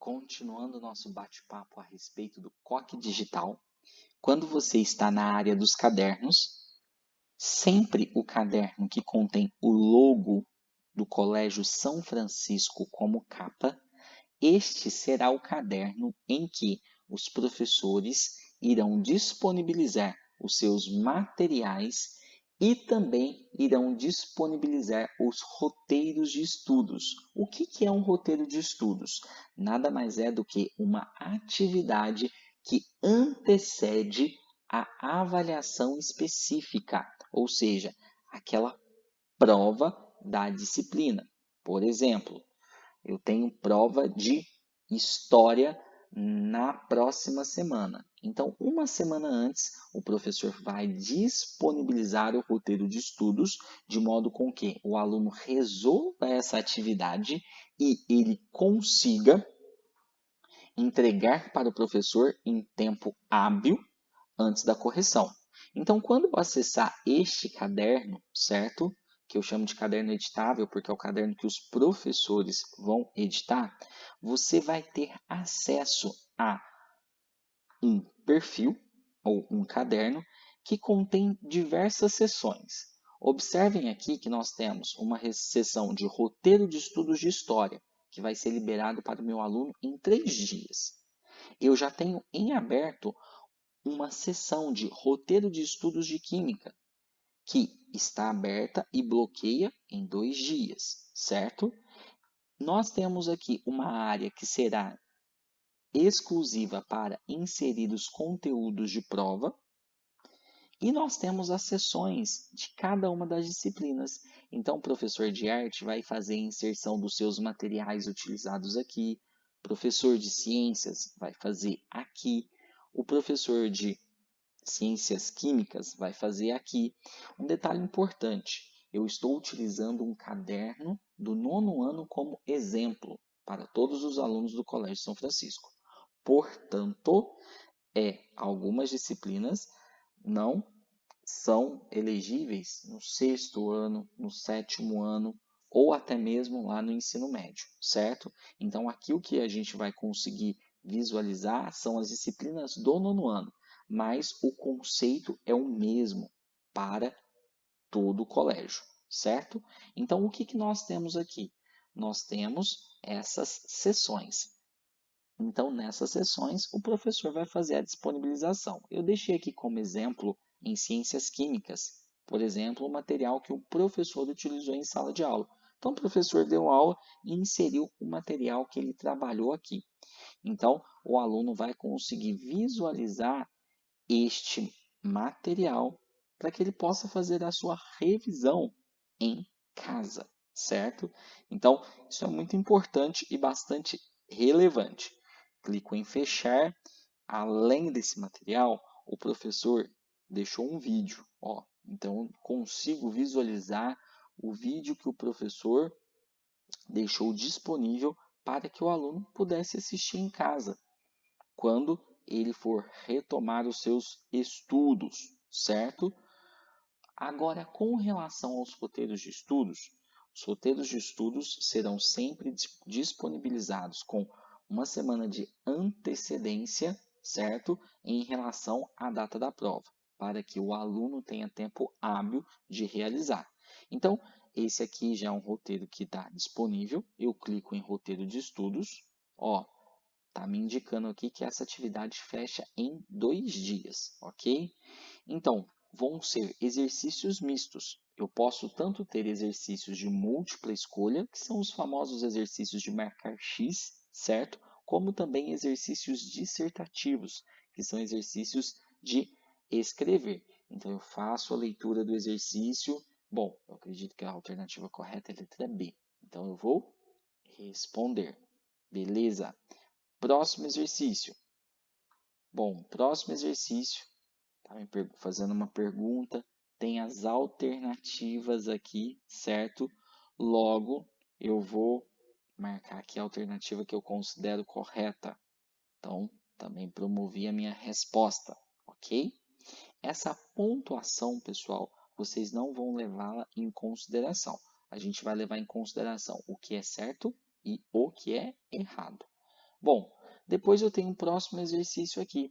Continuando nosso bate-papo a respeito do COC digital, quando você está na área dos cadernos, sempre o caderno que contém o logo do Colégio São Francisco como capa, este será o caderno em que os professores irão disponibilizar os seus materiais e também irão disponibilizar os roteiros de estudos. O que é um roteiro de estudos? Nada mais é do que uma atividade que antecede a avaliação específica, ou seja, aquela prova da disciplina. Por exemplo, eu tenho prova de história na próxima semana. Então, uma semana antes, o professor vai disponibilizar o roteiro de estudos de modo com que o aluno resolva essa atividade e ele consiga entregar para o professor em tempo hábil antes da correção. Então, quando eu acessar este caderno, certo? Que eu chamo de caderno editável, porque é o caderno que os professores vão editar, você vai ter acesso a um perfil ou um caderno que contém diversas seções. Observem aqui que nós temos uma seção de roteiro de estudos de história, que vai ser liberado para o meu aluno em 3 dias. Eu já tenho em aberto uma seção de roteiro de estudos de química, que está aberta e bloqueia em 2 dias, certo? Nós temos aqui uma área que será exclusiva para inserir os conteúdos de prova, e nós temos as sessões de cada uma das disciplinas. Então, o professor de arte vai fazer a inserção dos seus materiais utilizados aqui, o professor de ciências vai fazer aqui, o professor de ciências químicas vai fazer aqui. Um detalhe importante, eu estou utilizando um caderno do 9º ano como exemplo para todos os alunos do Colégio São Francisco. Portanto, algumas disciplinas não são elegíveis no 6º ano, no 7º ano ou até mesmo lá no ensino médio, certo? Então, aqui o que a gente vai conseguir visualizar são as disciplinas do 9º ano, mas o conceito é o mesmo para todo o colégio, certo? Então, o que nós temos aqui? Nós temos essas sessões. Então, nessas sessões, o professor vai fazer a disponibilização. Eu deixei aqui como exemplo em ciências químicas, por exemplo, o material que o professor utilizou em sala de aula. Então, o professor deu aula e inseriu o material que ele trabalhou aqui. Então, o aluno vai conseguir visualizar este material para que ele possa fazer a sua revisão em casa, certo? Então, isso é muito importante e bastante relevante. Clico em fechar. Além desse material, o professor deixou um vídeo. Então, consigo visualizar o vídeo que o professor deixou disponível para que o aluno pudesse assistir em casa, quando ele for retomar os seus estudos, certo? Agora, com relação aos roteiros de estudos, os roteiros de estudos serão sempre disponibilizados com uma semana de antecedência, certo? Em relação à data da prova, para que o aluno tenha tempo hábil de realizar. Então, esse aqui já é um roteiro que está disponível. Eu clico em roteiro de estudos. Está me indicando aqui que essa atividade fecha em 2 dias, ok? Então, vão ser exercícios mistos. Eu posso tanto ter exercícios de múltipla escolha, que são os famosos exercícios de marcar X, certo? Como também exercícios dissertativos, que são exercícios de escrever. Então, eu faço a leitura do exercício. Bom, eu acredito que a alternativa correta é a letra B. Então, eu vou responder. Beleza? Próximo exercício. Bom, próximo exercício, tá me fazendo uma pergunta, tem as alternativas aqui, certo? Logo, eu vou marcar aqui a alternativa que eu considero correta. Então, também promovi a minha resposta, ok? Essa pontuação, pessoal, vocês não vão levá-la em consideração. A gente vai levar em consideração o que é certo e o que é errado. Bom, depois eu tenho um próximo exercício aqui.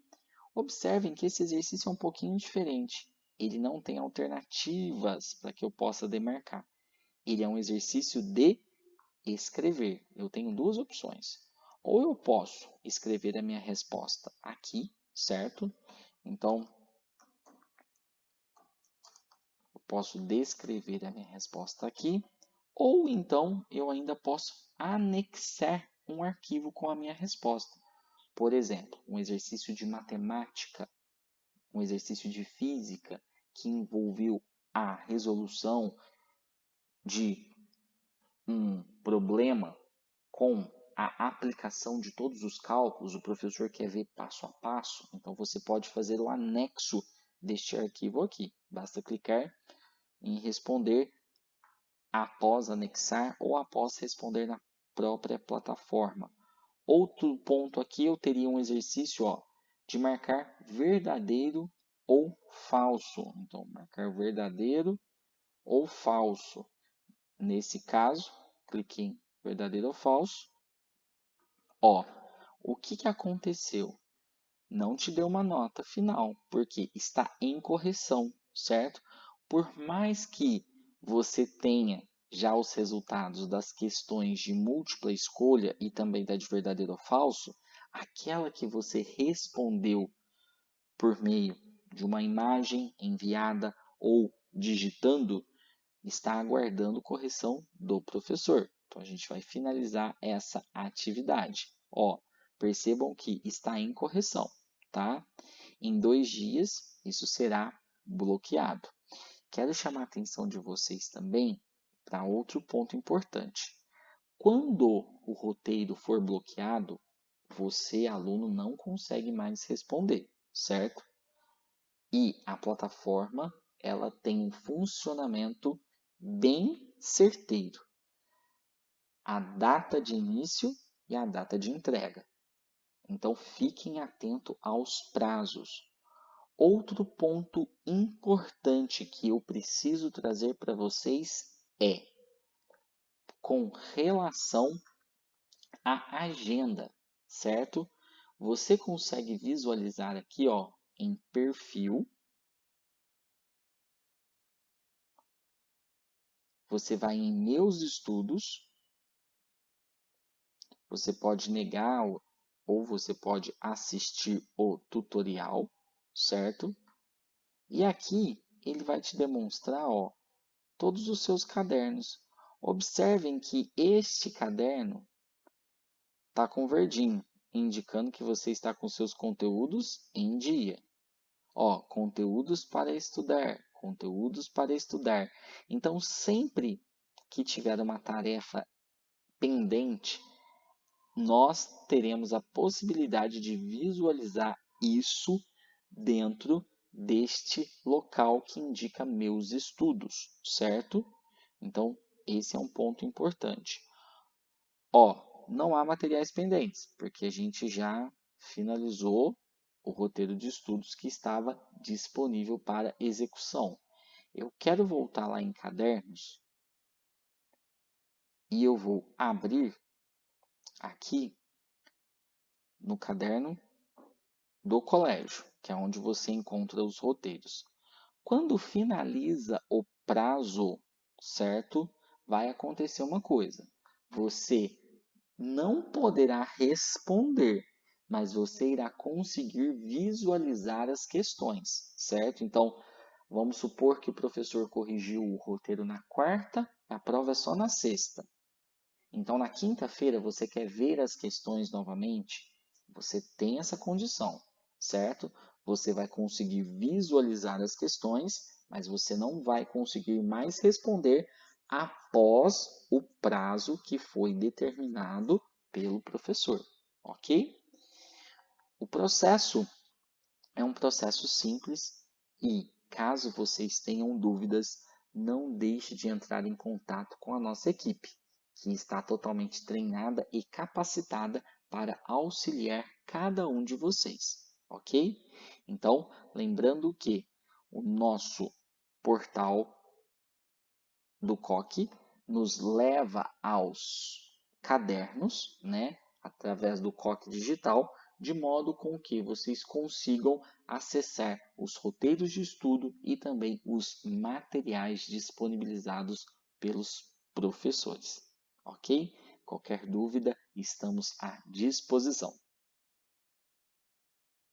Observem que esse exercício é um pouquinho diferente. Ele não tem alternativas para que eu possa demarcar. Ele é um exercício de escrever. Eu tenho duas opções. Ou eu posso escrever a minha resposta aqui, certo? Então, eu posso descrever a minha resposta aqui. Ou então, eu ainda posso anexar um arquivo com a minha resposta. Por exemplo, um exercício de matemática, um exercício de física que envolveu a resolução de um problema com a aplicação de todos os cálculos, o professor quer ver passo a passo, então você pode fazer o anexo deste arquivo aqui. Basta clicar em responder após anexar ou após responder na própria plataforma. Outro ponto aqui, eu teria um exercício de marcar verdadeiro ou falso. Então, marcar verdadeiro ou falso. Nesse caso, clique em verdadeiro ou falso. O que aconteceu? Não te deu uma nota final, porque está em correção, certo? Por mais que você tenha já os resultados das questões de múltipla escolha e também da de verdadeiro ou falso, aquela que você respondeu por meio de uma imagem enviada ou digitando, está aguardando correção do professor. Então, a gente vai finalizar essa atividade. Percebam que está em correção, tá? Em 2 dias, isso será bloqueado. Quero chamar a atenção de vocês também para outro ponto importante. Quando o roteiro for bloqueado, você, aluno, não consegue mais responder, certo? E a plataforma, ela tem um funcionamento bem certeiro. A data de início e a data de entrega. Então, fiquem atentos aos prazos. Outro ponto importante que eu preciso trazer para vocês é com relação à agenda, certo? Você consegue visualizar aqui, em perfil. Você vai em meus estudos. Você pode negar ou você pode assistir o tutorial, certo? E aqui ele vai te demonstrar, todos os seus cadernos. Observem que este caderno está com verdinho, indicando que você está com seus conteúdos em dia. Conteúdos para estudar, conteúdos para estudar. Então, sempre que tiver uma tarefa pendente, nós teremos a possibilidade de visualizar isso dentro deste local que indica meus estudos, certo? Então, esse é um ponto importante. Não há materiais pendentes, porque a gente já finalizou o roteiro de estudos que estava disponível para execução. Eu quero voltar lá em cadernos e eu vou abrir aqui no caderno do colégio, que é onde você encontra os roteiros. Quando finaliza o prazo, certo? Vai acontecer uma coisa. Você não poderá responder, mas você irá conseguir visualizar as questões, certo? Então, vamos supor que o professor corrigiu o roteiro na quarta, a prova é só na sexta. Então, na quinta-feira, você quer ver as questões novamente? Você tem essa condição, certo? Você vai conseguir visualizar as questões, mas você não vai conseguir mais responder após o prazo que foi determinado pelo professor, ok? O processo é um processo simples e, caso vocês tenham dúvidas, não deixe de entrar em contato com a nossa equipe, que está totalmente treinada e capacitada para auxiliar cada um de vocês, ok? Então, lembrando que o nosso portal do COC nos leva aos cadernos, né? através do Coque Digital, de modo com que vocês consigam acessar os roteiros de estudo e também os materiais disponibilizados pelos professores, ok? Qualquer dúvida, estamos à disposição.